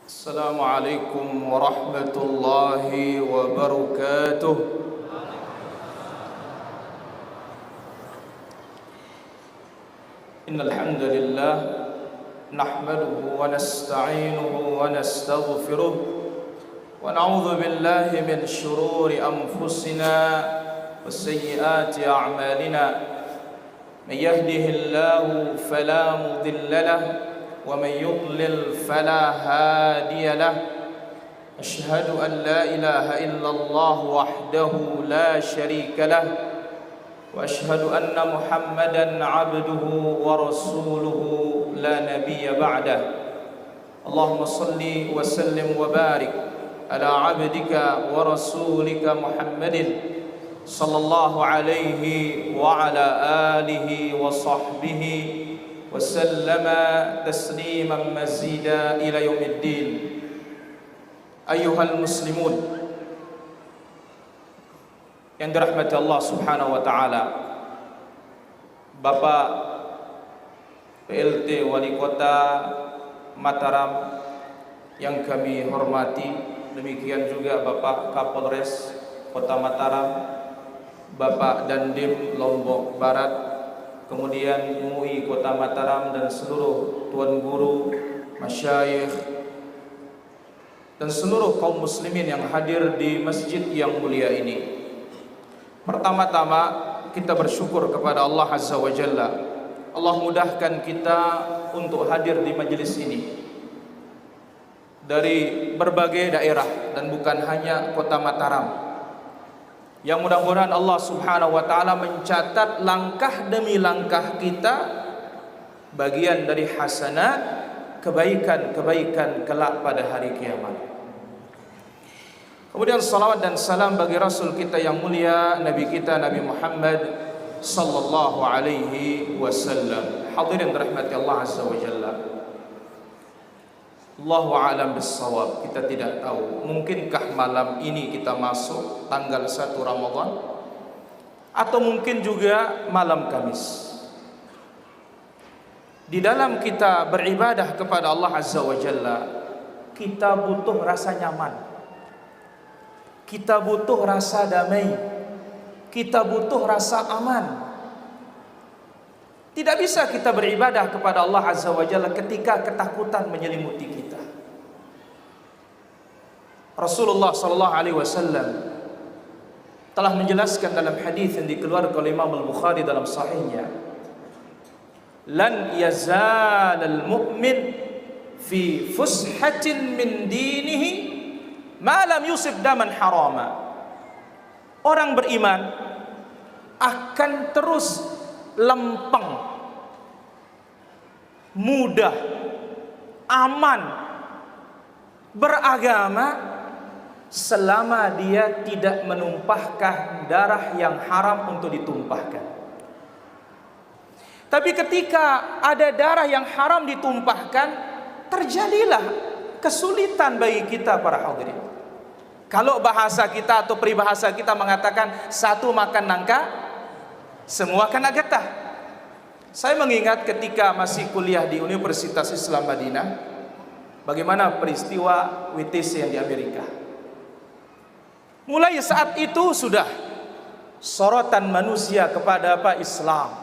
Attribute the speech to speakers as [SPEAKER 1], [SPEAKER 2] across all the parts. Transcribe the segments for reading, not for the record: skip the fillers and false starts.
[SPEAKER 1] السلام عليكم ورحمة الله وبركاته. إن الحمد لله نحمده ونستعينه ونستغفره ونعوذ بالله من شرور أنفسنا وسيئات أعمالنا. من يهده الله فلا مضل له ومن يضلل فلا هادي له. أشهد أن لا إله إلا الله وحده لا شريك له وأشهد أن محمدا عبده ورسوله لا نبي بعده. اللهم صل وسلم وبارك على عبدك ورسولك محمد صلى الله عليه وعلى آله وصحبه وسلم تسليما مزيدا إلى يوم الدين. أيها المسلمون yang dirahmati Allah Subhanahu wa taala, Bapak PLT Wali Kota Mataram yang kami hormati, demikian juga Bapak Kapolres Kota Mataram, Bapak Dandim Lombok Barat, kemudian MUI Kota Mataram dan seluruh tuan guru, masyayikh dan seluruh kaum muslimin yang hadir di masjid yang mulia ini. Pertama-tama kita bersyukur kepada Allah Azza wa Jalla. Allah mudahkan kita untuk hadir di majelis ini dari berbagai daerah dan bukan hanya Kota Mataram. Yang mudah-mudahan Allah Subhanahu wa taala mencatat langkah demi langkah kita bagian dari hasanat, kebaikan-kebaikan kelak pada hari kiamat. Kemudian salawat dan salam bagi Rasul kita yang mulia, Nabi kita Nabi Muhammad sallallahu alaihi wasallam. Hadirin dirahmati Allah Azza wa Jalla. Allahu a'lam bissawab. Kita tidak tahu, mungkinkah malam ini kita masuk tanggal 1 Ramadan atau mungkin juga malam Kamis. Di dalam kita beribadah kepada Allah Azza wa Jalla, kita butuh rasa nyaman. Kita butuh rasa damai. Kita butuh rasa aman. Tidak bisa kita beribadah kepada Allah Azza wa Jalla ketika ketakutan menyelimuti kita. Rasulullah sallallahu alaihi wasallam telah menjelaskan dalam hadis yang dikeluarkan oleh Imam Al-Bukhari dalam sahihnya, lan yazal al-mu'min fi fushatin min dinihi ma lam yusib daman harama. Orang beriman akan terus lempeng, mudah, aman beragama selama dia tidak menumpahkan darah yang haram untuk ditumpahkan. Tapi ketika ada darah yang haram ditumpahkan, terjadilah kesulitan bagi kita para hadirin. Kalau bahasa kita atau peribahasa kita mengatakan satu makan nangka, semua kena getah. Saya mengingat ketika masih kuliah di Universitas Islam Madinah, bagaimana peristiwa WTC yang di Amerika. Mulai saat itu sudah sorotan manusia kepada Islam.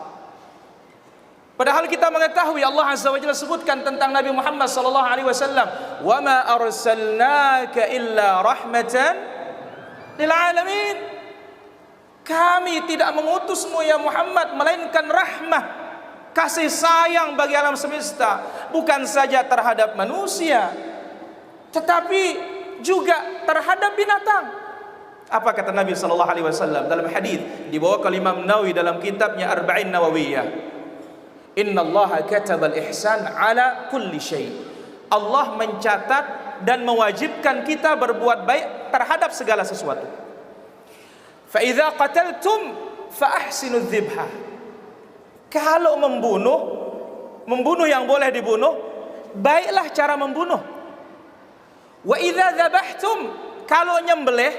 [SPEAKER 1] Padahal kita mengetahui Allah Azza wa Jalla sebutkan tentang Nabi Muhammad sallallahu alaihi wasallam, "Wa ma arsalnaka illa rahmatan lil alamin." Kami tidak mengutusmu ya Muhammad melainkan rahmah, kasih sayang bagi alam semesta, bukan saja terhadap manusia tetapi juga terhadap binatang. Apa kata Nabi sallallahu alaihi wasallam dalam hadis dibawa oleh Imam Nawawi dalam kitabnya Arba'in Nawawiyah? Innallaha katabal ihsan ala kulli syai. Allah mencatat dan mewajibkan kita berbuat baik terhadap segala sesuatu. Fa idza qataltum fa ahsinu dzibha. Kalau membunuh yang boleh dibunuh, baiklah cara membunuh. Wa idza dzabhtum, kalau nyembelih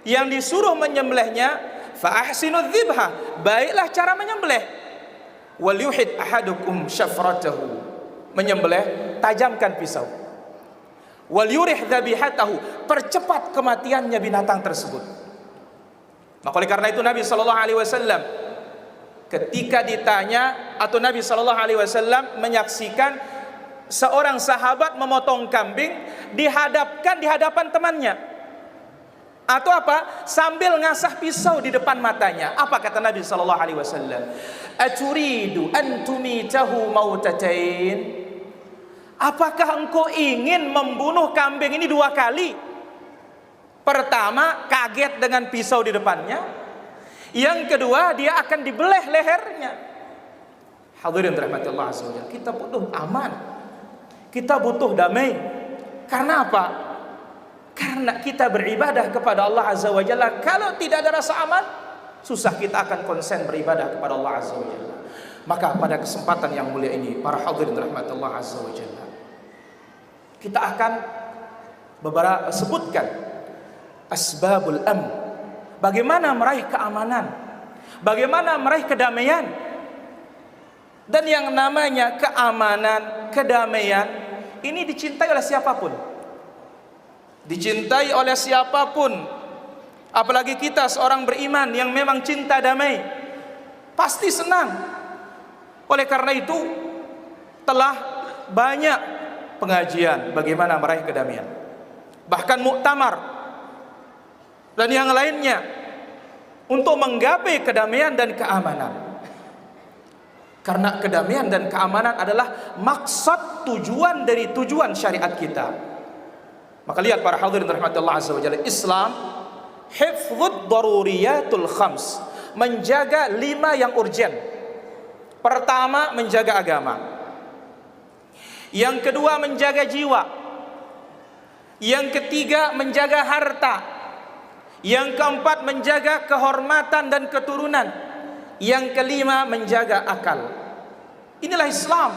[SPEAKER 1] yang disuruh menyembelihnya, fa ahsinu dzibha, baiklah cara menyembelih. Wal yuhid ahadukum syafratahu, menyembelih tajamkan pisau. wal yurih dzabihatahu, percepat kematiannya binatang tersebut. Maka oleh karena itu Nabi sallallahu alaihi wasallam ketika ditanya, atau Nabi sallallahu alaihi wasallam menyaksikan seorang sahabat memotong kambing dihadapkan di hadapan temannya, atau apa? Sambil ngasah pisau di depan matanya. Apa kata Nabi sallallahu alaihi wasallam? Aturidu an tumitahu mautatain? Apakah engkau ingin membunuh kambing ini 2 kali? Pertama, kaget dengan pisau di depannya. Yang kedua, dia akan dibeleh lehernya. Hadirin rahmati Allah azza wajalla, kita butuh aman, kita butuh damai. Karena apa? Karena kita beribadah kepada Allah azza wajalla. Kalau tidak ada rasa aman, susah kita akan konsen beribadah kepada Allah azza wajalla. Maka pada kesempatan yang mulia ini, para hadirin rahmati Allah azza wajalla, kita akan sebutkan asbabul amn, bagaimana meraih keamanan, bagaimana meraih kedamaian. Dan yang namanya keamanan, kedamaian ini dicintai oleh siapapun, dicintai oleh siapapun. Apalagi kita seorang beriman yang memang cinta damai, pasti senang. Oleh karena itu telah banyak pengajian bagaimana meraih kedamaian, bahkan muktamar dan yang lainnya untuk menggapai kedamaian dan keamanan. Karena kedamaian dan keamanan adalah maksud, tujuan dari tujuan syariat kita. Maka lihat para hadirin rahmatullah azza wajalla, Islam hifdzud daruriyatul khams, menjaga 5 yang urgen. Pertama, menjaga agama. Yang kedua, menjaga jiwa. Yang ketiga, menjaga harta. Yang keempat, menjaga kehormatan dan keturunan. Yang kelima, menjaga akal. Inilah Islam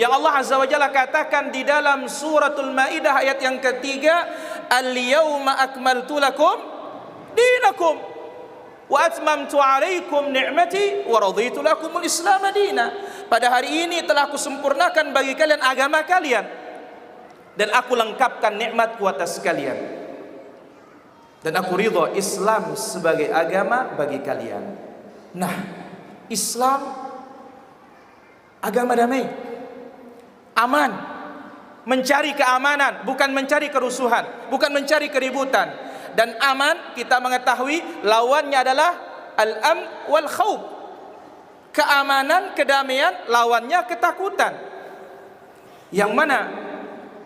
[SPEAKER 1] yang Allah azza wa jalla katakan di dalam suratul Maidah ayat yang ketiga, al-yawma akmaltu lakum dinakum wa atmamtu alaikum ni'mati wa raditu lakumul islam madina. Pada hari ini telah aku sempurnakan bagi kalian agama kalian, dan aku lengkapkan nikmatku atas kalian, dan aku ridha Islam sebagai agama bagi kalian. Nah, Islam agama damai, aman, mencari keamanan, bukan mencari kerusuhan, bukan mencari keributan. Dan aman kita mengetahui lawannya adalah al-amn wal khawf. Keamanan, kedamaian, lawannya ketakutan. Yang mana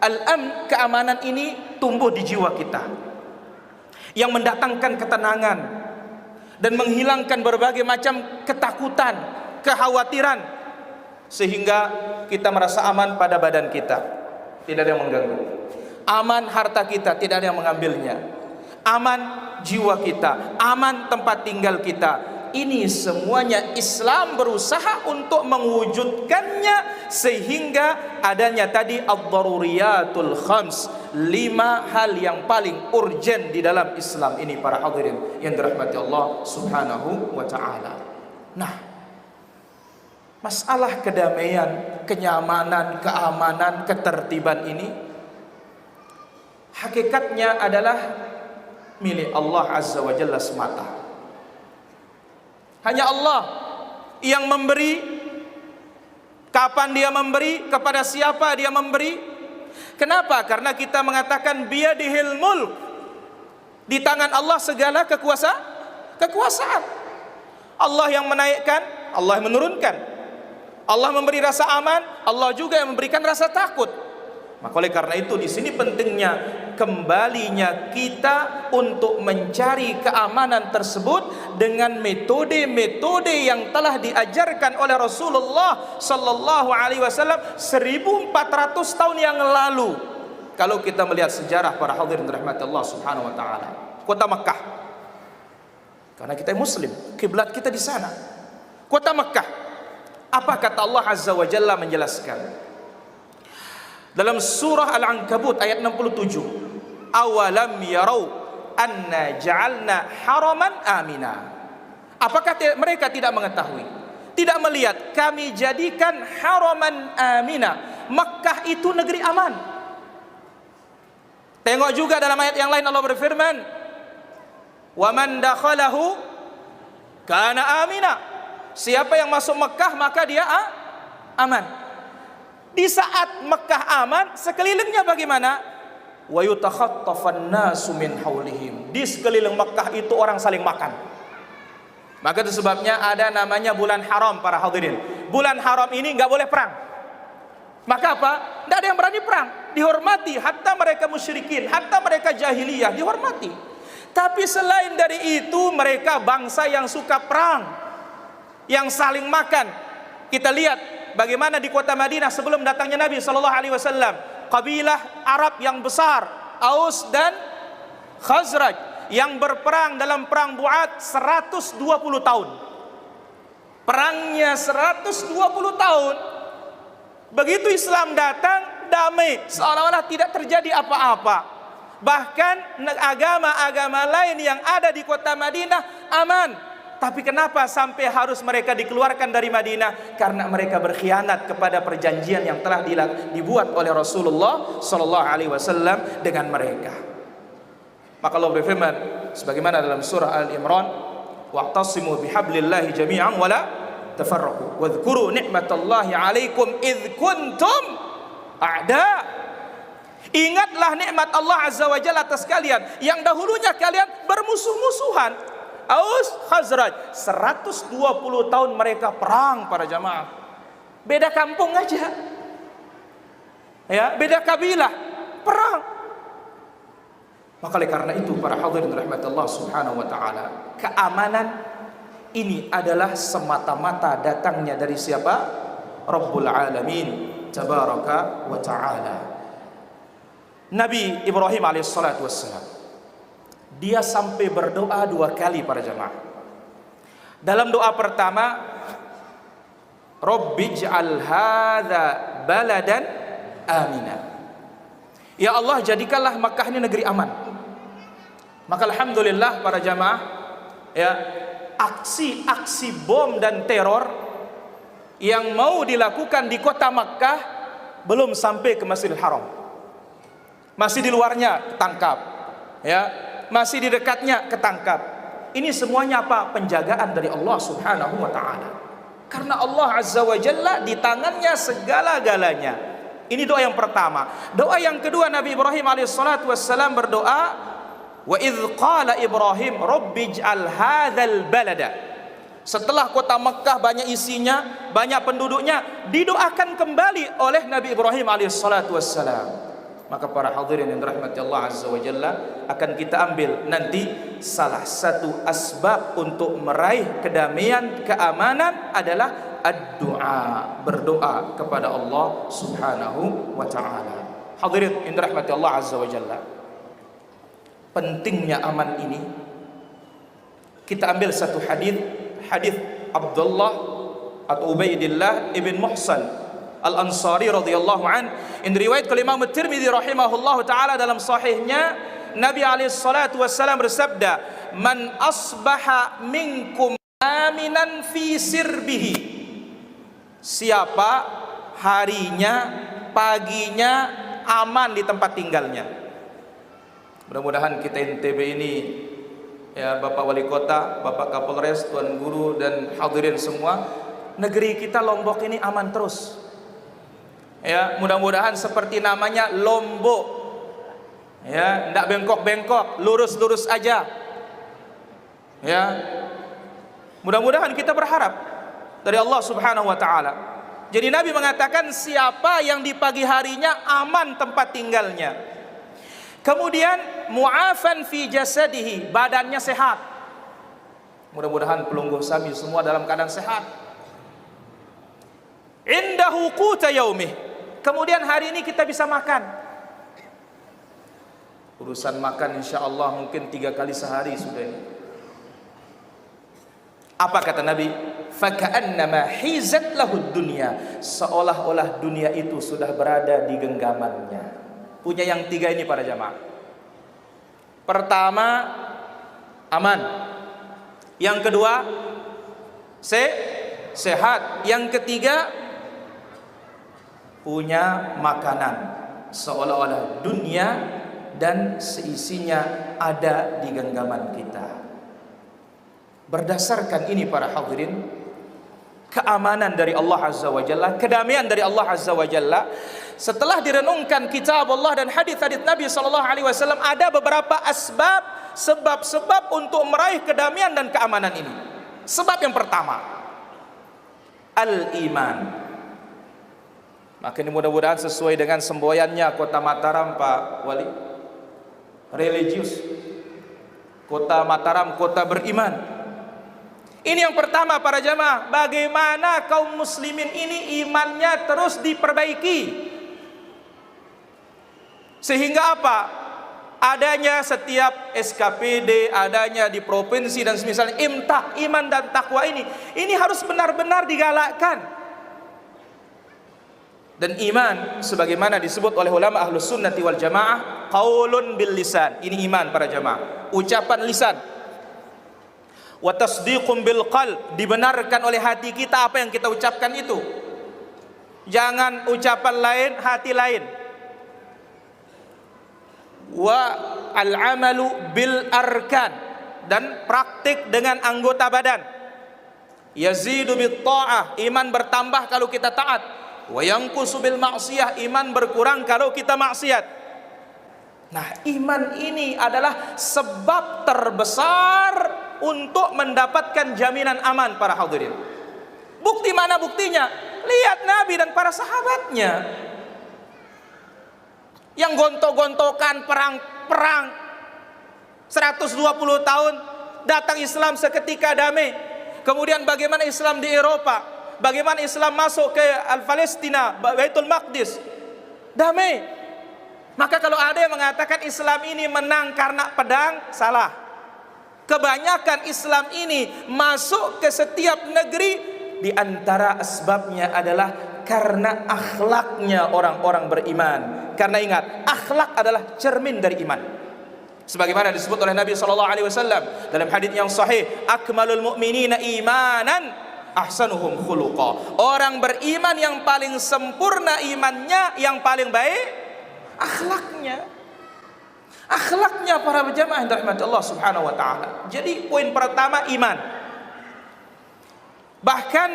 [SPEAKER 1] al-amn, keamanan ini tumbuh di jiwa kita, yang mendatangkan ketenangan dan menghilangkan berbagai macam ketakutan, kekhawatiran, sehingga kita merasa aman pada badan kita, tidak ada yang mengganggu. Aman harta kita, tidak ada yang mengambilnya. Aman jiwa kita, aman tempat tinggal kita. Ini semuanya Islam berusaha untuk mewujudkannya, sehingga adanya tadi ad-daruriyatul khams, 5 hal yang paling urgen di dalam Islam ini, para hadirin yang dirahmati Allah subhanahu wa ta'ala. Nah, masalah kedamaian, kenyamanan, keamanan, ketertiban ini hakikatnya adalah milik Allah azza wa jalla semata. Hanya Allah yang memberi, kapan dia memberi, kepada siapa dia memberi. Kenapa? Karena kita mengatakan biyadihil mulk, di tangan Allah segala kekuasaan. Allah yang menaikkan, Allah yang menurunkan. Allah memberi rasa aman, Allah juga yang memberikan rasa takut. Maka oleh karena itu di sini pentingnya kembalinya kita untuk mencari keamanan tersebut dengan metode-metode yang telah diajarkan oleh Rasulullah sallallahu alaihi wasallam 1400 tahun yang lalu. Kalau kita melihat sejarah, para hadirin rahmat Allah subhanahu wa taala, kota Mekah, karena kita muslim, kiblat kita di sana. Kota Mekah, apa kata Allah azza wa jalla menjelaskan dalam surah Al-Ankabut ayat 67, awalam yarau anna ja'alna haraman amina. Apakah mereka tidak mengetahui, tidak melihat kami jadikan haraman amina, Makkah itu negeri aman. Tengok juga dalam ayat yang lain Allah berfirman, "Wa man dakhalahu kana amina." Siapa yang masuk Mekah maka dia aman. Di saat Mekah aman, sekelilingnya bagaimana? Wa yutakhattafan nasu min haulihim. Di sekeliling Mekah itu orang saling makan. Maka itu sebabnya ada namanya bulan haram para hadirin. Bulan haram ini enggak boleh perang. Maka apa? Tidak ada yang berani perang. Dihormati, hatta mereka musyrikin, hatta mereka jahiliyah dihormati. Tapi selain dari itu, mereka bangsa yang suka perang, yang saling makan. Kita lihat bagaimana di kota Madinah sebelum datangnya Nabi SAW, kabilah Arab yang besar, Aus dan Khazraj, yang berperang dalam perang Bu'ad 120 tahun. Perangnya 120 tahun. Begitu Islam datang, damai, seolah-olah tidak terjadi apa-apa. Bahkan agama-agama lain yang ada di kota Madinah aman. Tapi kenapa sampai harus mereka dikeluarkan dari Madinah? Karena mereka berkhianat kepada perjanjian yang telah dibuat oleh Rasulullah SAW dengan mereka. Maka Allah berfirman sebagaimana dalam surah Al-Imran, "Wa'tasimu bihablillahi jami'an wa la tafarraqu wadhkuru ni'matallahi 'alaikum idh kuntum a'da." Ingatlah nikmat Allah Azza wa Jalla atas kalian yang dahulunya kalian bermusuh-musuhan. Aus Khazraj 120 tahun mereka perang para jamaah. Beda kampung aja. Ya, beda kabilah, perang. Maka oleh karena itu para hadirin rahmat Allah Subhanahu wa taala, keamanan ini adalah semata-mata datangnya dari siapa? Rabbul Alamin tabaraka wa ta'ala. Nabi Ibrahim alaihissalatu wassalam, dia sampai berdoa 2 kali para jemaah. Dalam doa pertama, Rabbij'al hadza baladan amina. Ya Allah, jadikanlah Makkah ini negeri aman. Maka alhamdulillah para jemaah, ya, aksi-aksi bom dan teror yang mau dilakukan di kota Makkah belum sampai ke Masjidil Haram. Masih di luarnya ketangkap, ya, masih di dekatnya ketangkap. Ini semuanya apa? Penjagaan dari Allah Subhanahu wa taala. Karena Allah Azza wa Jalla di tangannya segala-galanya. Ini doa yang pertama. Doa yang kedua, Nabi Ibrahim alaihissalatu wassalam berdoa, "Wa idz qala Ibrahim rabbij'al hadzal balada." Setelah kota Mekah banyak isinya, banyak penduduknya, didoakan kembali oleh Nabi Ibrahim alaihissalatu wassalam. Maka para hadirin yang dirahmati Allah Azza wa Jalla, akan kita ambil nanti salah satu asbab untuk meraih kedamaian, keamanan adalah ad-du'a, berdoa kepada Allah Subhanahu wa taala. Hadirin yang dirahmati Allah Azza wa Jalla, pentingnya aman ini kita ambil satu hadis Abdullah atau Ubaidillah ibn Muhsan Al-Ansari radhiyallahu an, in riwayat Imam At-Tirmidzi rahimahullahu taala dalam sahihnya, Nabi alaihi salatu wasallam bersabda, "Man asbaha minkum aminan fi sirbihi." Siapa harinya, paginya aman di tempat tinggalnya. Mudah-mudahan kita NTB ini, ya, Bapak Wali Kota, Bapak Kapolres, Tuan Guru dan hadirin semua, negeri kita Lombok ini aman terus. Ya, mudah-mudahan seperti namanya Lombok, ya, tidak bengkok-bengkok, lurus-lurus aja. Ya, mudah-mudahan kita berharap dari Allah Subhanahu wa taala. Jadi Nabi mengatakan siapa yang di pagi harinya aman tempat tinggalnya, kemudian mu'afan fi jasadihi, badannya sehat. Mudah-mudahan pelungguh Sami semua dalam keadaan sehat. Indahu quta yaumih, kemudian hari ini kita bisa makan. Urusan makan insya Allah mungkin 3 kali sehari sudah ini. Apa kata Nabi? Faka'annama hizat lahud dunya, seolah-olah dunia itu sudah berada di genggamannya. Punya yang 3 ini para jamaah. Pertama, aman. Yang kedua, sehat. Yang ketiga, punya makanan. Seolah-olah dunia dan seisinya ada di genggaman kita. Berdasarkan ini para hadirin, keamanan dari Allah Azza wa Jalla, kedamaian dari Allah Azza wa Jalla, setelah direnungkan kitab Allah dan hadis-hadis Nabi SAW, ada beberapa sebab-sebab untuk meraih kedamaian dan keamanan ini. Sebab yang pertama, al-iman. Maka ini mudah-mudahan sesuai dengan semboyannya Kota Mataram, Pak Wali. Religius. Kota Mataram, kota beriman. Ini yang pertama para jamaah, bagaimana kaum muslimin ini imannya terus diperbaiki. Sehingga apa? Adanya setiap SKPD, adanya di provinsi dan semisalnya imtak, iman dan takwa ini harus benar-benar digalakkan. Dan iman sebagaimana disebut oleh ulama Ahlus Sunnati wal Jamaah, qaulun bil lisan. Ini iman para jamaah, ucapan lisan. Wa tasdiqum bil qalb, dibenarkan oleh hati kita apa yang kita ucapkan itu. Jangan ucapan lain, hati lain. Wa al-amalu bil arkan, dan praktik dengan anggota badan. Yazidu bit ta'ah, iman bertambah kalau kita taat. Wa yanqusu bil ma'siyah, iman berkurang kalau kita maksiat. Nah, iman ini adalah sebab terbesar untuk mendapatkan jaminan aman para hadirin. Bukti mana buktinya? Lihat Nabi dan para sahabatnya yang gontok-gontokan perang 120 tahun, datang Islam seketika damai. Kemudian bagaimana Islam di Eropa, bagaimana Islam masuk ke Palestina, Baitul Maqdis, damai. Maka kalau ada yang mengatakan Islam ini menang karena pedang, salah. Kebanyakan Islam ini masuk ke setiap negeri, di antara asbabnya adalah karena akhlaknya orang-orang beriman. Karena ingat, akhlak adalah cermin dari iman. Sebagaimana disebut oleh Nabi SAW dalam hadis yang sahih, akmalul mu'minina imanan ahsanuhum khuluqa. Orang beriman yang paling sempurna imannya, yang paling baik akhlaknya. Akhlaknya para jamaah yang dirahmati Allah Subhanahu wa taala. Jadi poin pertama iman. Bahkan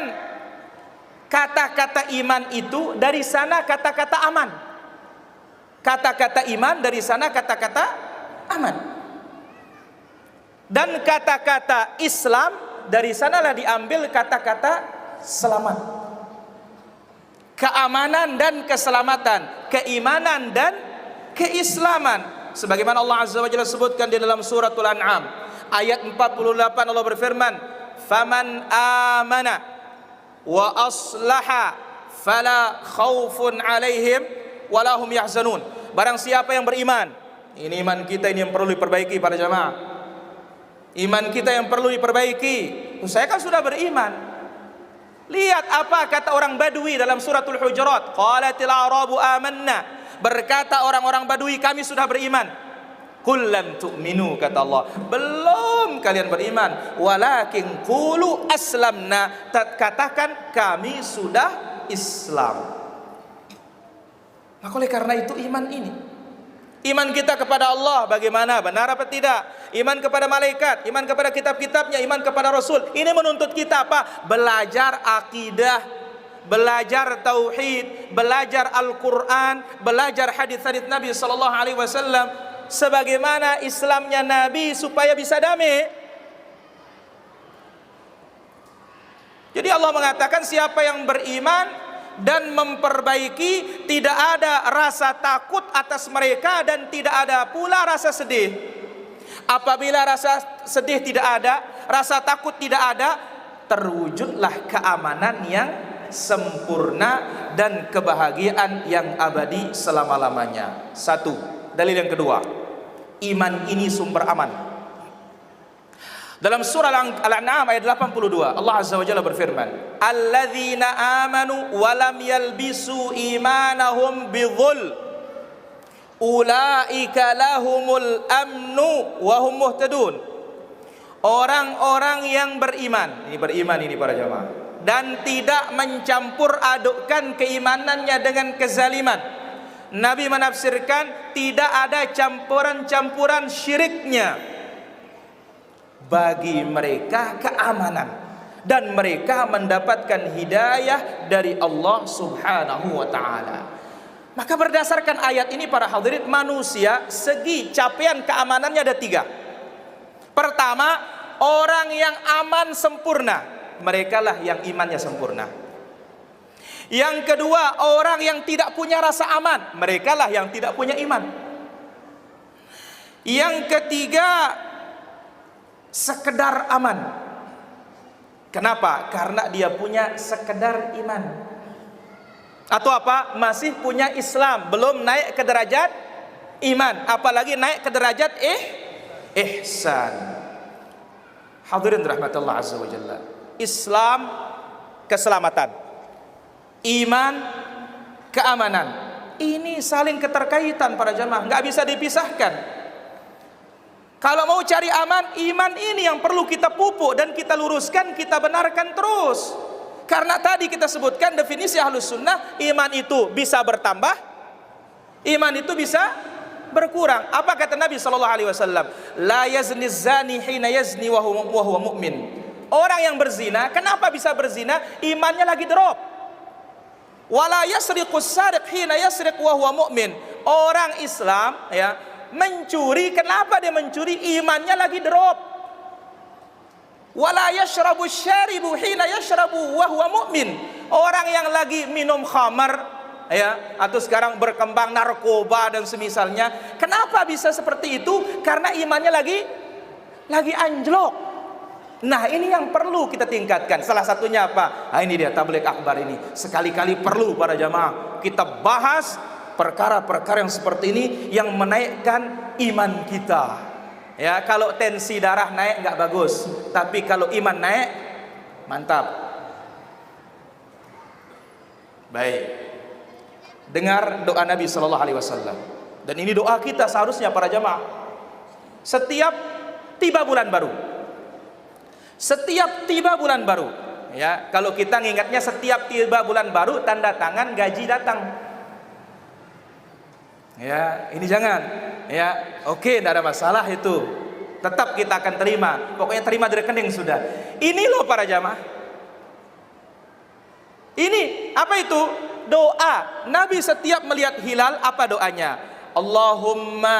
[SPEAKER 1] kata-kata iman itu dari sana kata-kata aman. Kata-kata iman dari sana kata-kata aman. Dan kata-kata Islam dari sanalah diambil kata-kata selamat. Keamanan dan keselamatan, keimanan dan keislaman. Sebagaimana Allah Azza wa Jalla sebutkan di dalam suratul An'am ayat 48, Allah berfirman, "Faman amana wa aslaha fala khaufun 'alaihim wa lahum yahzanun." Barang siapa yang beriman, ini iman kita ini yang perlu diperbaiki para jamaah. Iman kita yang perlu diperbaiki. Saya kan sudah beriman. Lihat apa kata orang Badui dalam suratul Hujurat, qalatil a'rabu amanna. Berkata orang-orang Badui, kami sudah beriman. Qul lam tu'minu, kata Allah, belum kalian beriman, walakin qulu aslamna, katakan kami sudah Islam. Maka oleh karena itu iman ini, iman kita kepada Allah bagaimana, benar apa tidak? Iman kepada malaikat, iman kepada kitab-kitabnya, iman kepada Rasul. Ini menuntut kita apa? Belajar akidah, belajar tauhid, belajar Al-Quran, belajar hadis-hadis Nabi SAW, sebagaimana Islamnya Nabi supaya bisa damai. Jadi Allah mengatakan siapa yang beriman dan memperbaiki, tidak ada rasa takut atas mereka dan tidak ada pula rasa sedih. Apabila rasa sedih tidak ada, rasa takut tidak ada, terwujudlah keamanan yang sempurna dan kebahagiaan yang abadi selama-lamanya. Satu, dalil yang kedua, iman ini sumber aman. Dalam surah Al-An'am ayat 82, Allah Azza wa Jalla berfirman, "Alladzina amanu wa lam yalbisu imanahum bidzulm, ulaika lahumul amnu wa hum muhtadun." Orang-orang yang beriman, ini beriman ini para jamaah, dan tidak mencampur adukkan keimanannya dengan kezaliman, Nabi menafsirkan tidak ada campuran-campuran syiriknya. Bagi mereka keamanan, dan mereka mendapatkan hidayah dari Allah Subhanahu wa ta'ala. Maka berdasarkan ayat ini para hadirin, manusia segi capaian keamanannya ada 3. Pertama, orang yang aman sempurna, merekalah yang imannya sempurna. Yang kedua, orang yang tidak punya rasa aman, merekalah yang tidak punya iman. Yang ketiga, sekedar aman. Kenapa? Karena dia punya sekedar iman. Atau apa? Masih punya Islam, belum naik ke derajat iman, apalagi naik ke derajat ihsan. Hadirin rahmatullah azza wa jalla. Islam keselamatan, iman keamanan. Ini saling keterkaitan para jamaah, nggak bisa dipisahkan. Kalau mau cari aman, iman ini yang perlu kita pupuk dan kita luruskan, kita benarkan terus. Karena tadi kita sebutkan definisi Ahlus Sunnah, iman itu bisa bertambah, iman itu bisa berkurang. Apa kata Nabi SAW? La yazni zani hina yazni wa huwa mu'min. Orang yang berzina, kenapa bisa berzina? Imannya lagi drop. Wala yasriqus sariq hina yasriq wa huwa mu'min. Orang Islam ya, mencuri, kenapa dia mencuri? Imannya lagi drop. Wala yashrabu syaribu hina yashrabu wa huwa mu'min. Orang yang lagi minum khamar ya, atau sekarang berkembang narkoba dan semisalnya, kenapa bisa seperti itu? Karena imannya lagi anjlok. Nah, ini yang perlu kita tingkatkan. Salah satunya apa? Nah, ini dia tabligh akbar ini. Sekali-kali perlu para jamaah kita bahas perkara-perkara yang seperti ini yang menaikkan iman kita. Ya, kalau tensi darah naik nggak bagus, tapi kalau iman naik mantap. Baik. Dengar doa Nabi sallallahu alaihi wasallam. Dan ini doa kita seharusnya para jamaah. Setiap tiba bulan baru. Setiap tiba bulan baru, ya, kalau kita ngingatnya setiap tiba bulan baru tanda tangan gaji datang. Ya, ini jangan. Ya, oke, tidak ada masalah itu. Tetap kita akan terima. Pokoknya terima dari rekening sudah. Ini loh para jamaah. Ini apa itu? Doa. Nabi setiap melihat hilal apa doanya? Allahumma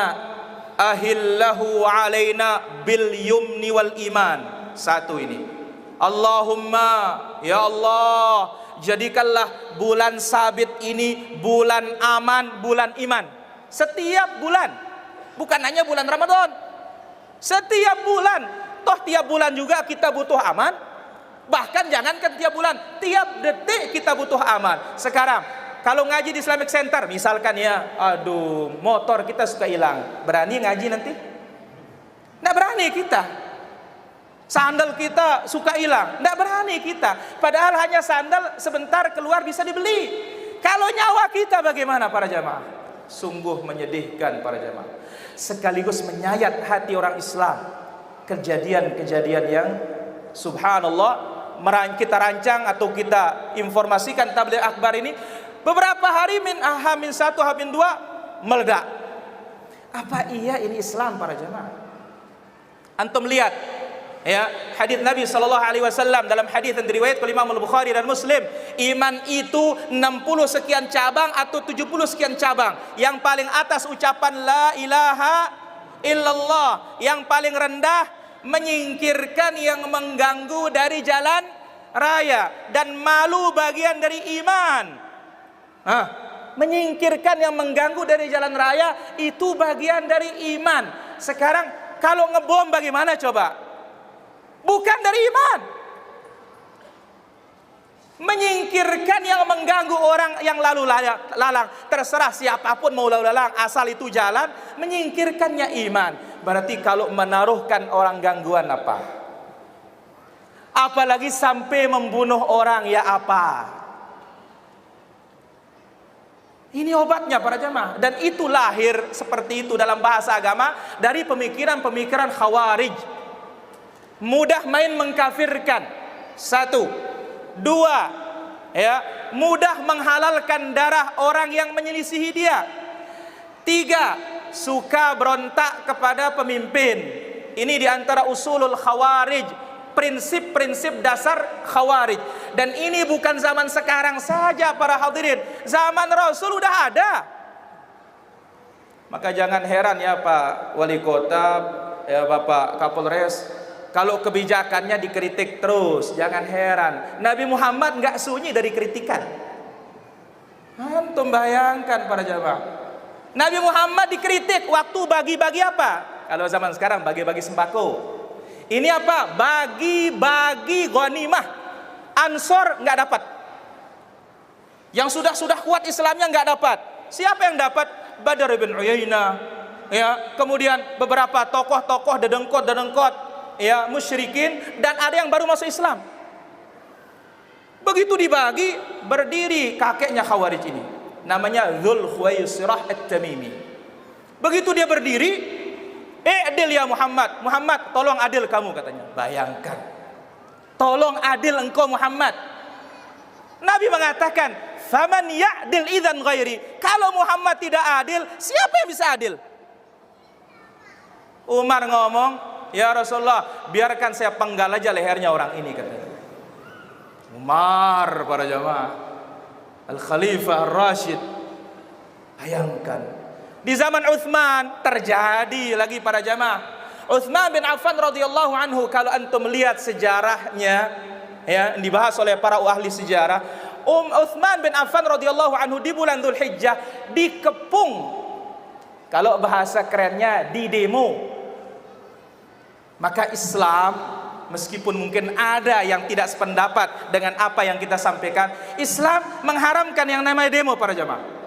[SPEAKER 1] ahillahu alaina bil yumni wal iman. Satu ini. Allahumma, ya Allah, jadikanlah bulan sabit ini bulan aman, bulan iman. Setiap bulan, bukan hanya bulan Ramadan. Setiap bulan. Toh tiap bulan juga kita butuh aman. Bahkan jangankan tiap bulan, tiap detik kita butuh aman. Sekarang kalau ngaji di Islamic Center misalkan ya, aduh, motor kita suka hilang, berani ngaji nanti? Nggak berani kita. Sandal kita suka hilang, nggak berani kita. Padahal hanya sandal sebentar keluar bisa dibeli. Kalau nyawa kita bagaimana para jamaah? Sungguh menyedihkan para jamaah. Sekaligus menyayat hati orang Islam. Kejadian-kejadian yang subhanallah kita rancang atau kita informasikan tabligh akbar ini beberapa hari H-1 H-2 meledak. Apa iya ini Islam para jamaah? Antum lihat ya, hadis Nabi sallallahu alaihi wasallam dalam hadis yang diriwayatkan oleh Imam Al-Bukhari dan Muslim, iman itu 60 sekian cabang atau 70 sekian cabang. Yang paling atas ucapan la ilaha illallah, yang paling rendah menyingkirkan yang mengganggu dari jalan raya, dan malu bagian dari iman. Menyingkirkan yang mengganggu dari jalan raya itu bagian dari iman. Sekarang kalau ngebom bagaimana coba? Bukan dari iman. Menyingkirkan yang mengganggu orang yang lalu lalang. Terserah siapapun mau lalu lalang, asal itu jalan. Menyingkirkannya iman. Berarti kalau menaruhkan orang gangguan apa? Apalagi sampai membunuh orang, ya apa? Ini obatnya para jamaah. Dan itu lahir seperti itu dalam bahasa agama dari pemikiran-pemikiran khawarij. Mudah main mengkafirkan. Satu. Dua, ya, mudah menghalalkan darah orang yang menyelisihi dia. Tiga, suka berontak kepada pemimpin. Ini diantara usulul khawarij, prinsip-prinsip dasar khawarij. Dan ini bukan zaman sekarang saja para hadirin, zaman Rasul udah ada. Maka jangan heran ya Pak Wali Kota, ya Bapak Kapolres, kalau kebijakannya dikritik terus. Jangan heran, Nabi Muhammad nggak sunyi dari kritikan. Antum bayangkan para jamaah, Nabi Muhammad dikritik waktu bagi-bagi apa? Kalau zaman sekarang bagi-bagi sembako. Ini apa? Bagi-bagi ghanimah. Ansor nggak dapat. Yang sudah kuat Islamnya nggak dapat. Siapa yang dapat? Badar bin Uyainah, ya, kemudian beberapa tokoh-tokoh dedengkot, ya, musyrikin, dan ada yang baru masuk Islam. Begitu dibagi, berdiri kakeknya Khawarij ini, namanya Dzul Khuwaisirah At-Tamimi. Begitu dia berdiri, adil ya Muhammad, Muhammad tolong adil kamu, katanya. Bayangkan, tolong adil engkau Muhammad. Nabi mengatakan, faman ya'dil idzan ghairi. Kalau Muhammad tidak adil, siapa yang bisa adil? Umar ngomong, ya Rasulullah, biarkan saya penggal aja lehernya orang ini, katanya. Umar, para jamaah, Al-Khalifah Ar-Rashid. Bayangkan, di zaman Utsman terjadi lagi para jamaah. Utsman bin Affan radhiyallahu anhu, kalau antum melihat sejarahnya, ya, dibahas oleh para ahli sejarah, Utsman bin Affan radhiyallahu anhu di bulan Dzulhijjah dikepung, kalau bahasa kerennya di demo. Maka Islam, meskipun mungkin ada yang tidak sependapat dengan apa yang kita sampaikan, Islam mengharamkan yang namanya demo para jamaah.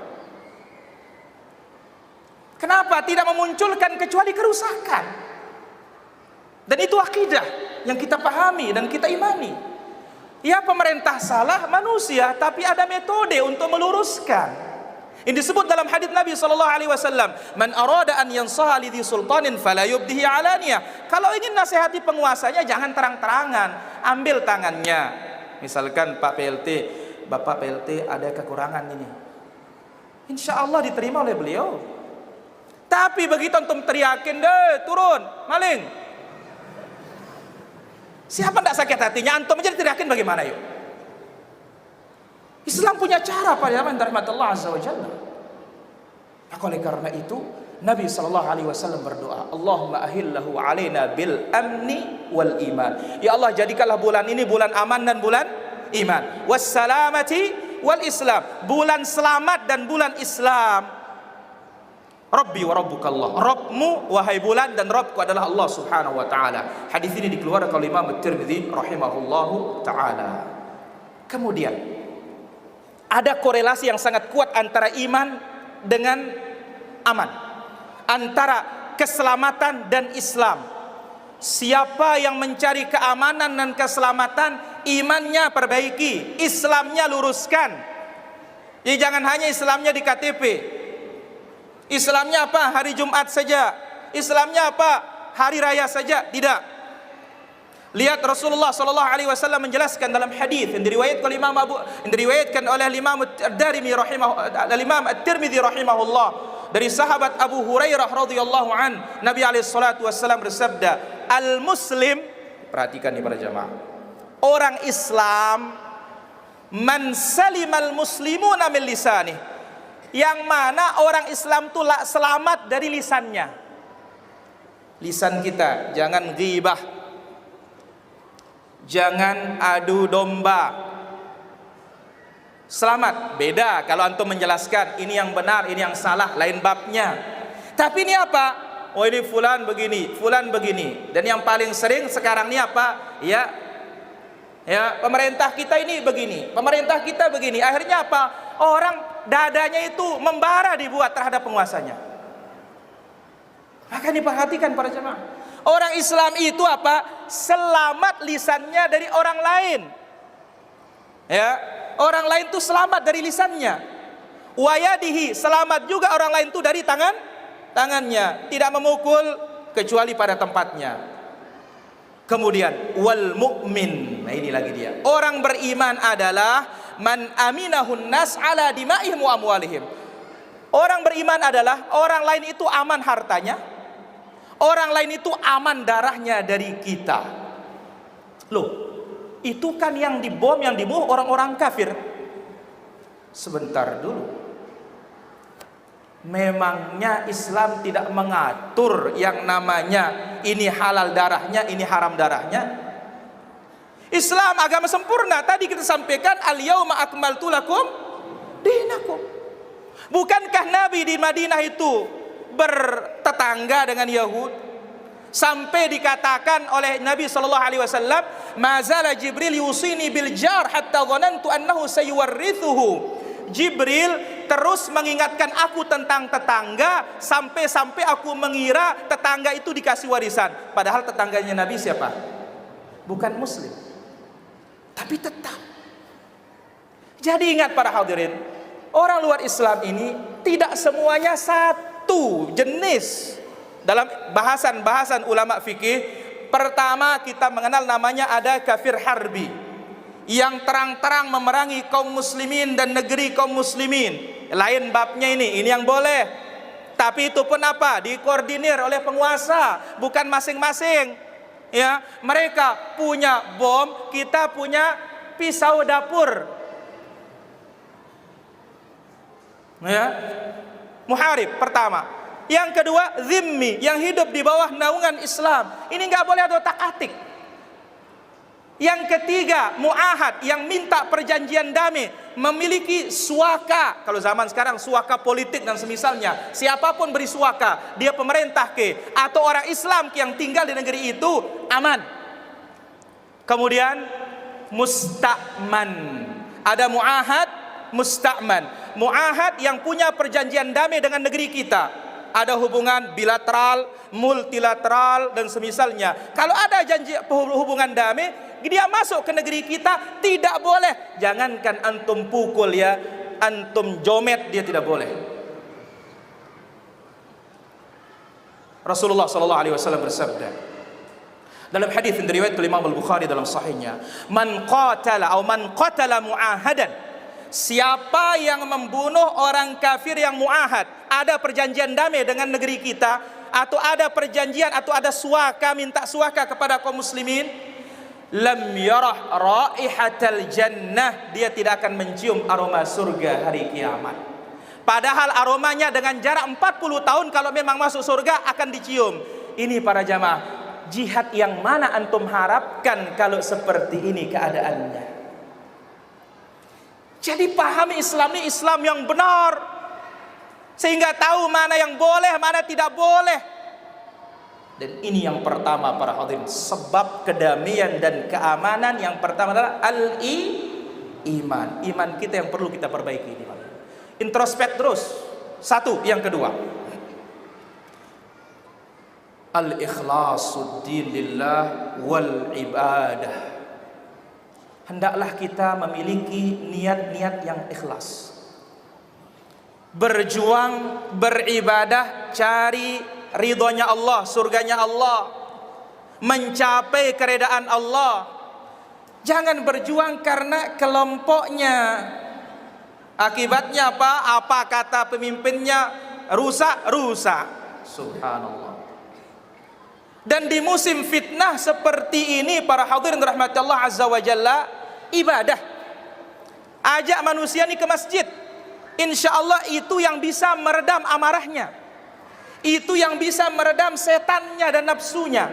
[SPEAKER 1] Kenapa? Tidak memunculkan kecuali kerusakan. Dan itu akidah yang kita pahami dan kita imani. Ya, pemerintah salah manusia, tapi ada metode untuk meluruskan. Ini disebut dalam hadis Nabi SAW, man arada an yansaha lidhi sultanin fala yubdihi alaniyah. Kalau ingin nasihati penguasanya, jangan terang-terangan, ambil tangannya. Misalkan Pak PLT, Bapak PLT ada kekurangan ini, insya Allah diterima oleh beliau. Tapi begitu antum teriakin, deh turun maling, siapa tidak sakit hatinya? Antum aja teriakin bagaimana yuk? Islam punya cara pada zaman rahmatullah azza wa jalla. Maka oleh karena itu Nabi SAW berdoa, Allahumma ahillahu alaina bil amni wal iman. Ya Allah, jadikanlah bulan ini bulan aman dan bulan iman. Wassalamati wal Islam, bulan selamat dan bulan Islam. Rabbi wa rabbukallah, Rabbmu wahai bulan dan Rabbku adalah Allah subhanahu wa ta'ala. Hadis ini dikeluarkan oleh Imam At-Tirmidzi rahimahullahu ta'ala. Kemudian ada korelasi yang sangat kuat antara iman dengan aman, antara keselamatan dan Islam. Siapa yang mencari keamanan dan keselamatan, imannya perbaiki, Islamnya luruskan. Jadi jangan hanya Islamnya di KTP. Islamnya apa? Hari Jumat saja. Islamnya apa? Hari raya saja. Tidak. Lihat Rasulullah SAW menjelaskan dalam hadis yang diriwayatkan oleh Imam Ad-Darimi Imam At-Tirmidzi rahimahullah, dari sahabat Abu Hurairah radhiyallahu an, Nabi SAW bersabda, al-muslim, perhatikan nih para jamaah, orang Islam, man salimal muslimuna min lisanih, yang mana orang Islam itu selamat dari lisannya. Lisan kita jangan ghibah, jangan adu domba. Selamat. Beda kalau antum menjelaskan ini yang benar, ini yang salah, lain babnya. Tapi ini apa? Oh, ini fulan begini, fulan begini. Dan yang paling sering sekarang ini apa? Ya, pemerintah kita ini begini, pemerintah kita begini. Akhirnya apa? Orang dadanya itu membara dibuat terhadap penguasanya. Maka diperhatikan para jemaah. Orang Islam itu apa? Selamat lisannya dari orang lain. Ya, orang lain itu selamat dari lisannya. Wayadihi, selamat juga orang lain itu dari tangannya. Tidak memukul kecuali pada tempatnya. Kemudian wal mu'min. Nah, ini lagi dia. Orang beriman adalah man aminahun nas ala dima'ihim wa amwalihim. Orang beriman adalah orang lain itu aman hartanya, orang lain itu aman darahnya dari kita. Loh, itu kan yang dibom, yang dibunuh orang-orang kafir. Sebentar dulu. Memangnya Islam tidak mengatur yang namanya ini halal darahnya, ini haram darahnya? Islam agama sempurna. Tadi kita sampaikan al-yauma akmaltu lakum dinakum. Bukankah Nabi di Madinah itu bertetangga dengan Yahud? Sampai dikatakan oleh Nabi SAW, mazala Jibril yusini bil jar hatta dhanantu annahu sayuwarrithuhu. Jibril terus mengingatkan aku tentang tetangga sampai-sampai aku mengira tetangga itu dikasih warisan. Padahal tetangganya Nabi siapa? Bukan muslim. Tapi tetap. Jadi ingat para hadirin, orang luar Islam ini tidak semuanya satu jenis. Dalam bahasan-bahasan ulama fikih, pertama kita mengenal namanya ada kafir harbi, yang terang-terang memerangi kaum muslimin dan negeri kaum muslimin. Lain babnya ini yang boleh. Tapi itu pun apa? Dikoordinir oleh penguasa, bukan masing-masing. Ya, mereka punya bom, kita punya pisau dapur. Ya. Muharib pertama. Yang kedua, zimmi, yang hidup di bawah naungan Islam. Ini nggak boleh ada otak-atik. Yang ketiga, muahad, yang minta perjanjian damai, memiliki suaka. Kalau zaman sekarang suaka politik dan semisalnya, siapapun beri suaka, dia pemerintah atau orang Islam yang tinggal di negeri itu aman. Kemudian musta'man, ada muahad, musta'man. Muahad yang punya perjanjian damai dengan negeri kita. Ada hubungan bilateral, multilateral dan semisalnya. Kalau ada janji hubungan damai, dia masuk ke negeri kita tidak boleh. Jangankan antum pukul ya, antum jomet dia tidak boleh. Rasulullah sallallahu alaihi wasallam bersabda dalam hadis yang diriwayatkan oleh Imam Al-Bukhari dalam sahihnya, man qatala muahadan, siapa yang membunuh orang kafir yang muahad, ada perjanjian damai dengan negeri kita, atau ada perjanjian atau ada suaka, minta suaka kepada kaum muslimin, lam yarah raihatal jannah, dia tidak akan mencium aroma surga hari kiamat. Padahal aromanya dengan jarak 40 tahun kalau memang masuk surga akan dicium. Ini para jamaah, jihad yang mana antum harapkan kalau seperti ini keadaannya? Jadi pahami Islam ini Islam yang benar, sehingga tahu mana yang boleh, mana tidak boleh. Dan ini yang pertama para hadirin, sebab kedamaian dan keamanan yang pertama adalah iman. Iman kita yang perlu kita perbaiki ini. Introspek terus. Satu, yang kedua, al-ikhlasuddin lillah wal ibadah. Hendaklah kita memiliki niat-niat yang ikhlas. Berjuang, beribadah, cari ridhonya Allah, surganya Allah, mencapai keredaan Allah. Jangan berjuang karena kelompoknya. Akibatnya apa? Apa kata pemimpinnya? Rusak. Subhanallah. Dan di musim fitnah seperti ini para hadirin rahmati Allah azza wa jalla, ibadah, ajak manusia ini ke masjid. Insya Allah itu yang bisa meredam amarahnya, itu yang bisa meredam setannya dan nafsunya.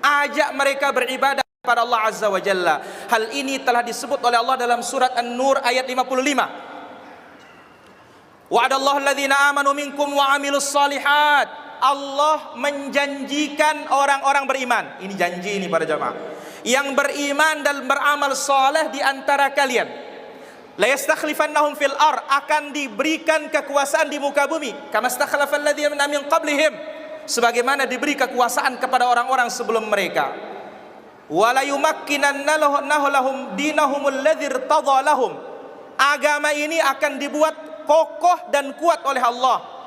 [SPEAKER 1] Ajak mereka beribadah kepada Allah azza wa jalla. Hal ini telah disebut oleh Allah dalam surat An-Nur ayat 55. Wa'adallahu alladhina amanu minkum wa amilus salihat. Allah menjanjikan orang-orang beriman. Ini janji ini para jamaah, yang beriman dan beramal saleh di antara kalian. La yastakhlifannahum fil ar, akan diberikan kekuasaan di muka bumi. Kama stakhlafal ladzina min qablihim, sebagaimana diberi kekuasaan kepada orang-orang sebelum mereka. Wa la yumakkinanna lahum dinahumul ladzir tadha lahum. Agama ini akan dibuat kokoh dan kuat oleh Allah.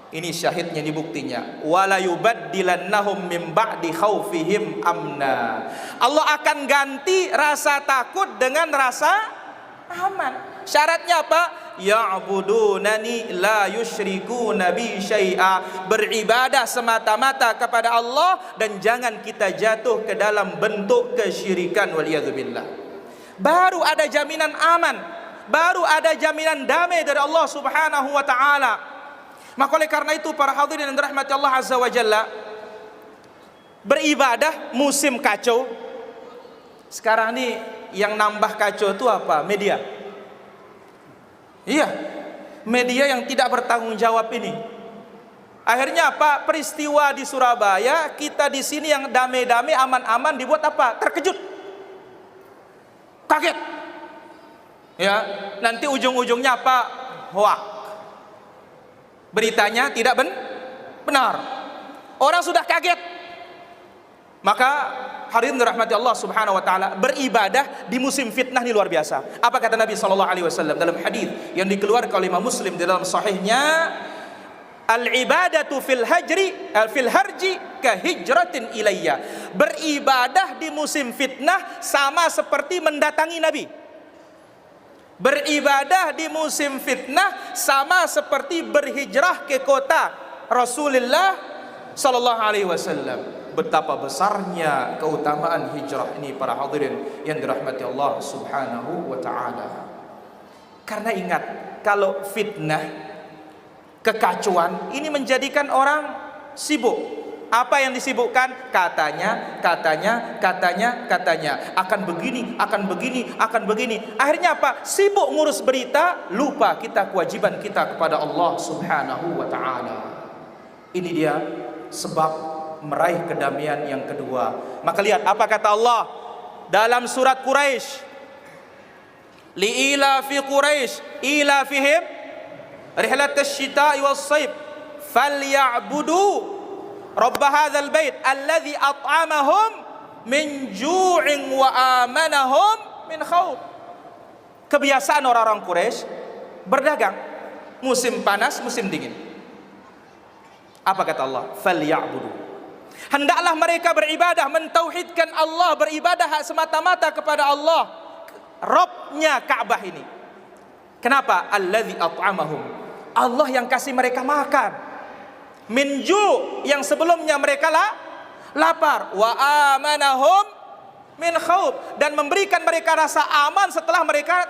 [SPEAKER 1] Ini syahidnya, ini buktinya. Wala yubaddilannahum min ba'di khaufihim amna. Allah akan ganti rasa takut dengan rasa aman. Syaratnya apa? ya'budunani la yusyrikuna bi syai'a. Beribadah semata-mata kepada Allah dan jangan kita jatuh ke dalam bentuk kesyirikan, waliyadzubillah. Baru ada jaminan aman, baru ada jaminan damai dari Allah Subhanahu wa taala. Maka oleh karena itu para hadirin yang dirahmati Allah Azza wa Jalla, beribadah musim kacau. Sekarang ini yang nambah kacau itu apa? Media. Iya, media yang tidak bertanggung jawab ini. Akhirnya apa? Peristiwa di Surabaya, kita di sini yang damai-damai, aman-aman dibuat apa? Terkejut, kaget. Ya, nanti ujung-ujungnya apa? Hoak. Beritanya tidak benar. Orang sudah kaget. Maka hadirin dirahmati Allah Subhanahu wa taala, beribadah di musim fitnah ini luar biasa. Apa kata Nabi sallallahu alaihi wasallam dalam hadis yang dikeluarkan oleh Imam Muslim di dalam sahihnya? Al-ibadatu fil harji ka hijratin ilayya. Beribadah di musim fitnah sama seperti mendatangi Nabi. Beribadah di musim fitnah sama seperti berhijrah ke kota Rasulullah sallallahu alaihi wasallam. Betapa besarnya keutamaan hijrah ini para hadirin yang dirahmati Allah Subhanahu wa taala. Karena ingat, kalau fitnah, kekacauan ini menjadikan orang sibuk. Apa yang disibukkan? Katanya akan begini, akan begini, akan begini. Akhirnya apa? Sibuk ngurus berita, lupa kita kewajiban kita kepada Allah Subhanahu wa taala. Ini dia sebab meraih kedamaian yang kedua. Maka lihat apa kata Allah dalam surat Quraisy. Li'ila fi Quraisy ila fihim rihlat asy-syita'i was-sayf falyabudu rabb hadzal bait alladzi at'amahum min ju'in wa amanahum min khauf. Kebiasaan orang-orang Quraisy berdagang musim panas, musim dingin. Apa kata Allah? Falyabudu. Hendaklah mereka beribadah, mentauhidkan Allah, beribadah semata-mata kepada Allah, Rabbnya Ka'bah ini. Kenapa? Alladzi at'amahum. Allah yang kasih mereka makan. Min ju', yang sebelumnya mereka lapar. Wa amanahum min khauf, dan memberikan mereka rasa aman setelah mereka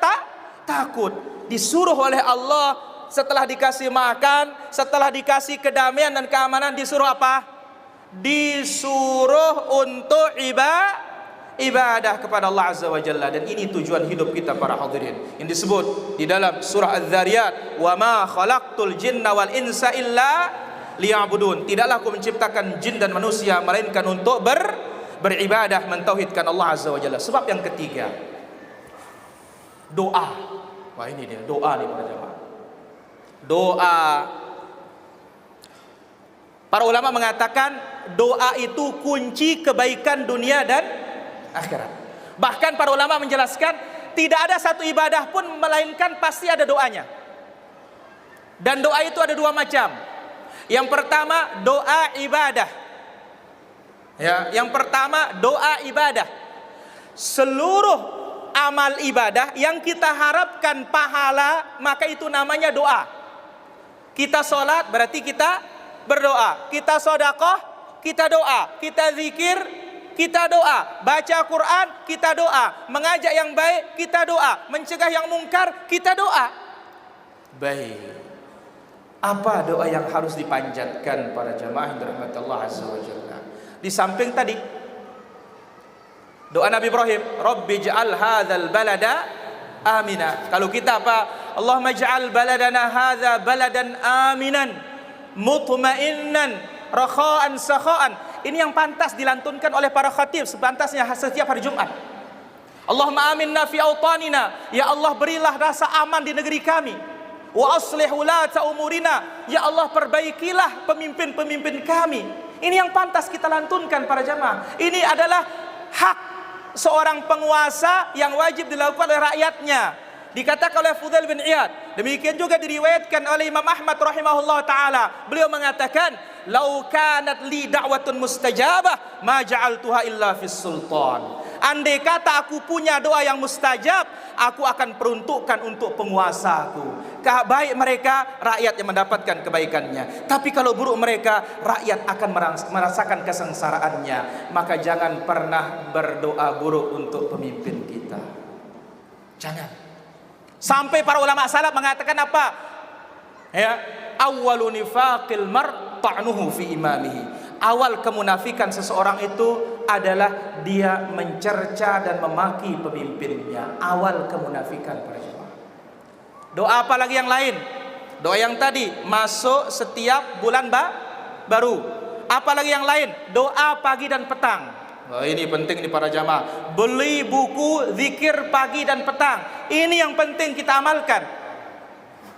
[SPEAKER 1] takut. Disuruh oleh Allah setelah dikasih makan, setelah dikasih kedamaian dan keamanan, disuruh apa? Disuruh untuk ibadah kepada Allah Azza wa Jalla. Dan ini tujuan hidup kita para hadirin, yang disebut di dalam surah Az-Zariyat, wa ma khalaqtul jinna wal insa illa liya'budun. Tidaklah aku menciptakan jin dan manusia melainkan untuk beribadah, mentauhidkan Allah Azza wa Jalla. Sebab yang ketiga, doa. Wah, ini dia doa nih para jemaah. Doa. Para ulama mengatakan doa itu kunci kebaikan dunia dan akhirat. Bahkan para ulama menjelaskan tidak ada satu ibadah pun melainkan pasti ada doanya. Dan doa itu ada dua macam. Yang pertama doa ibadah. Ya, yang pertama doa ibadah. Seluruh amal ibadah yang kita harapkan pahala, maka itu namanya doa. Kita sholat berarti kita berdoa, kita sedekah, kita doa, kita zikir, kita doa, baca Quran, kita doa, mengajak yang baik, kita doa, mencegah yang mungkar, kita doa. Baik. Apa doa yang harus dipanjatkan para jamaah yang dirahmati Allah Azza wa Jalla? Di samping tadi doa Nabi Ibrahim, Rabbi ij'al hadzal balada amina. Kalau kita apa? Allahumma ij'al baladana hadza baladan aminan mutmainnan rakha'an sakha'an. Ini yang pantas dilantunkan oleh para khatib sepantasnya setiap hari Jumat. Allahumma aminna fi awtanina. Ya Allah, berilah rasa aman di negeri kami. Wa aslih ulata umurina. Ya Allah, perbaikilah pemimpin-pemimpin kami. Ini yang pantas kita lantunkan para jamaah. Ini adalah hak seorang penguasa yang wajib dilakukan oleh rakyatnya. Dikatakan oleh Fudail bin Iyad, demikian juga diriwayatkan oleh Imam Ahmad rahimahullah taala. Beliau mengatakan, "Lau kanat li da'watun mustajabah, ma ja'altuha illa fis sultan." Andai kata aku punya doa yang mustajab, aku akan peruntukkan untuk penguasaku. baik mereka, rakyat yang mendapatkan kebaikannya. Tapi kalau buruk mereka, rakyat akan merasakan kesengsaraannya. Maka jangan pernah berdoa buruk untuk pemimpin kita. Jangan. Sampai para ulama salaf mengatakan apa? Ya, awwalu nifaqil mar ta'nuhu fi imamihi. Awal kemunafikan seseorang itu adalah dia mencerca dan memaki pemimpinnya. Awal kemunafikan para jemaah. Doa apa lagi yang lain? Doa yang tadi, masuk setiap bulan baru. Apa lagi yang lain? Doa pagi dan petang. Wah, ini penting nih para jamaah. Beli buku zikir pagi dan petang. Ini yang penting kita amalkan.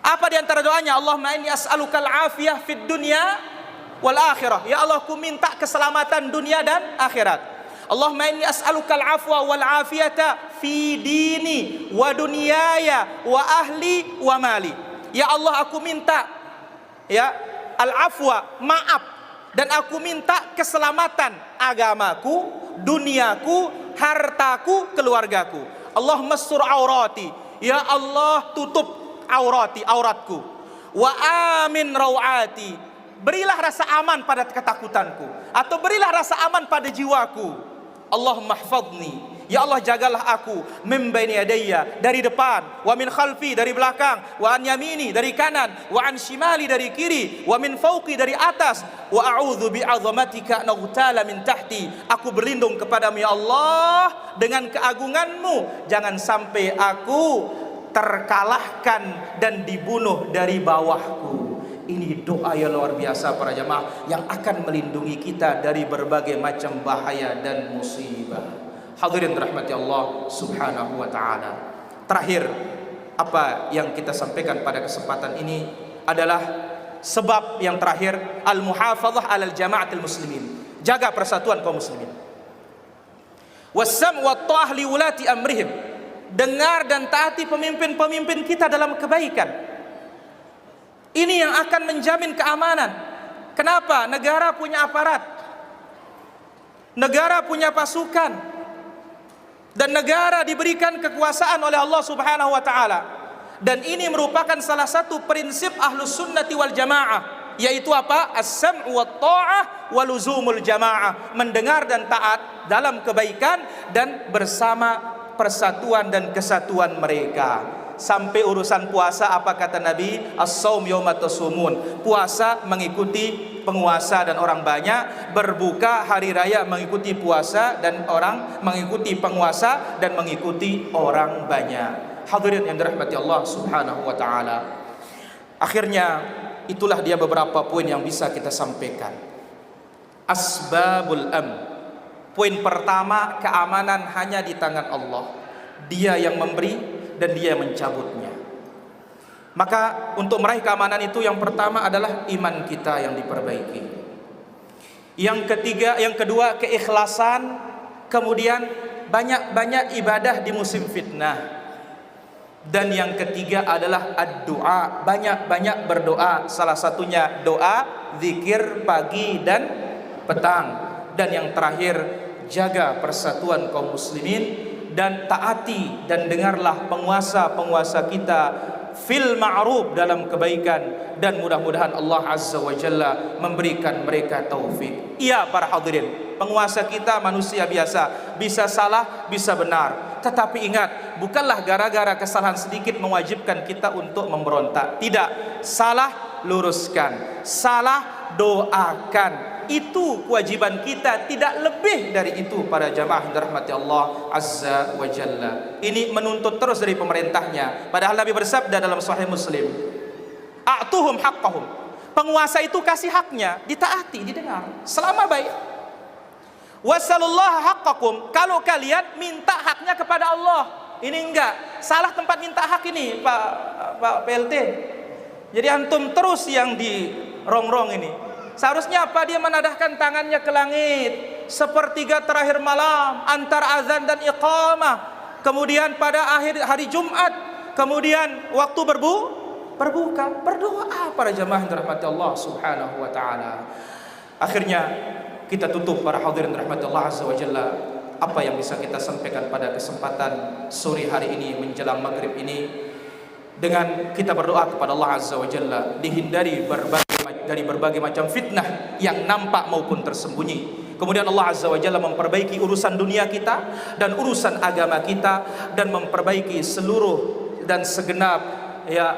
[SPEAKER 1] Apa di antara doanya? Allahumma inni as'alukal afiyah fid dunya wal akhirah. Ya Allah, ku minta keselamatan dunia dan akhirat. Allahumma inni as'alukal afwa wal afiyata fi dini wa dunyaya wa ahli wa mali. Ya Allah, aku minta ya al afwa, maaf, dan aku minta keselamatan agamaku, duniaku, hartaku, keluargaku. Allahumma sur aurati. Ya Allah, tutup auratku. Wa amin rawati. Berilah rasa aman pada ketakutanku, atau berilah rasa aman pada jiwaku. Allahumma hfadni. Ya Allah, jagalah aku min baini yadayya, dari depan, wa min khalfi, dari belakang, wa an yamini, dari kanan, wa an shimali, dari kiri, wa min fauqi, dari atas, wa a'udzu bi'azamatika naghtala min tahti. Aku berlindung kepadamu ya Allah dengan keagunganmu, jangan sampai aku terkalahkan dan dibunuh dari bawahku. Ini doa yang luar biasa para jamaah, yang akan melindungi kita dari berbagai macam bahaya dan musibah. Hadirin rahmati Allah subhanahu wa ta'ala. Terakhir, apa yang kita sampaikan pada kesempatan ini adalah sebab yang terakhir, al-muhafazah alal jama'atil muslimin. Jaga persatuan kaum muslimin. Wassam' wa ta'ah li wulati amrihim. Dengar dan taati pemimpin-pemimpin kita dalam kebaikan. Ini yang akan menjamin keamanan. Kenapa? Negara punya aparat, negara punya pasukan, dan negara diberikan kekuasaan oleh Allah subhanahu wa ta'ala. Dan ini merupakan salah satu prinsip ahlus sunnati wal jamaah, yaitu apa? As-sam'u wa ta'ah wa luzumul jamaah. Mendengar dan taat dalam kebaikan dan bersama persatuan dan kesatuan mereka. Sampai urusan puasa, apa kata Nabi? As-saum yauma tasumun. Puasa mengikuti penguasa dan orang banyak, berbuka hari raya mengikuti puasa dan orang, mengikuti penguasa dan mengikuti orang banyak. Hadirin yang dirahmati Allah subhanahu wa ta'ala. Akhirnya itulah dia beberapa poin yang bisa kita sampaikan. Asbabul Poin pertama, keamanan hanya di tangan Allah. Dia yang memberi dan dia yang mencabutnya. Maka untuk meraih keamanan itu, yang pertama adalah iman kita yang diperbaiki. Yang kedua keikhlasan. Kemudian banyak-banyak ibadah di musim fitnah. Dan yang ketiga adalah ad-du'a, banyak-banyak berdoa. Salah satunya doa zikir pagi dan petang. Dan yang terakhir, jaga persatuan kaum muslimin dan taati dan dengarlah penguasa-penguasa kita fil ma'ruf, dalam kebaikan, dan mudah-mudahan Allah Azza wa Jalla memberikan mereka taufik. Iya para hadirin, penguasa kita manusia biasa, bisa salah, bisa benar. Tetapi ingat, bukanlah gara-gara kesalahan sedikit mewajibkan kita untuk memberontak. Tidak, salah luruskan, salah doakan. Itu kewajiban kita, tidak lebih dari itu para jamaah yang dirahmati Allah Azza wa Jalla. Ini menuntut terus dari pemerintahnya. Padahal Nabi bersabda dalam Sahih Muslim, a'tuhum haqqahum. Penguasa itu kasih haknya, ditaati, didengar selama baik. Wasallallahu haqqakum. Kalau kalian minta haknya kepada Allah. Ini enggak, salah tempat minta hak ini Pak PLT. Jadi antum terus yang dirongrong ini. Seharusnya apa? Dia menadahkan tangannya ke langit sepertiga terakhir malam antara azan dan iqamah. Kemudian pada akhir hari Jumat, kemudian waktu berbuka, berdoa para jamaah yang dirahmati Allah subhanahu wa ta'ala. Akhirnya kita tutup para hadirin dirahmati Allah Azza wa Jalla. Apa yang bisa kita sampaikan pada kesempatan sore hari ini menjelang maghrib ini? dengan kita berdoa kepada Allah Azza wa Jalla, dihindari dari berbagai macam fitnah yang nampak maupun tersembunyi. Kemudian Allah Azza wa Jalla memperbaiki urusan dunia kita dan urusan agama kita, dan memperbaiki seluruh dan segenap ya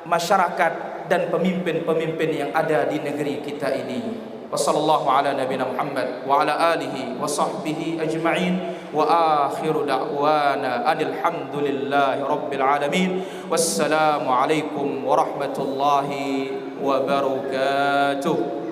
[SPEAKER 1] masyarakat dan pemimpin-pemimpin yang ada di negeri kita ini. Wassallallahu ala nabiyina Muhammad wa ala alihi wa sahbihi ajma'in, wa akhiru da'wana alhamdulillahi rabbil alamin. Wassalamu alaikum warahmatullahi wabarakatuh.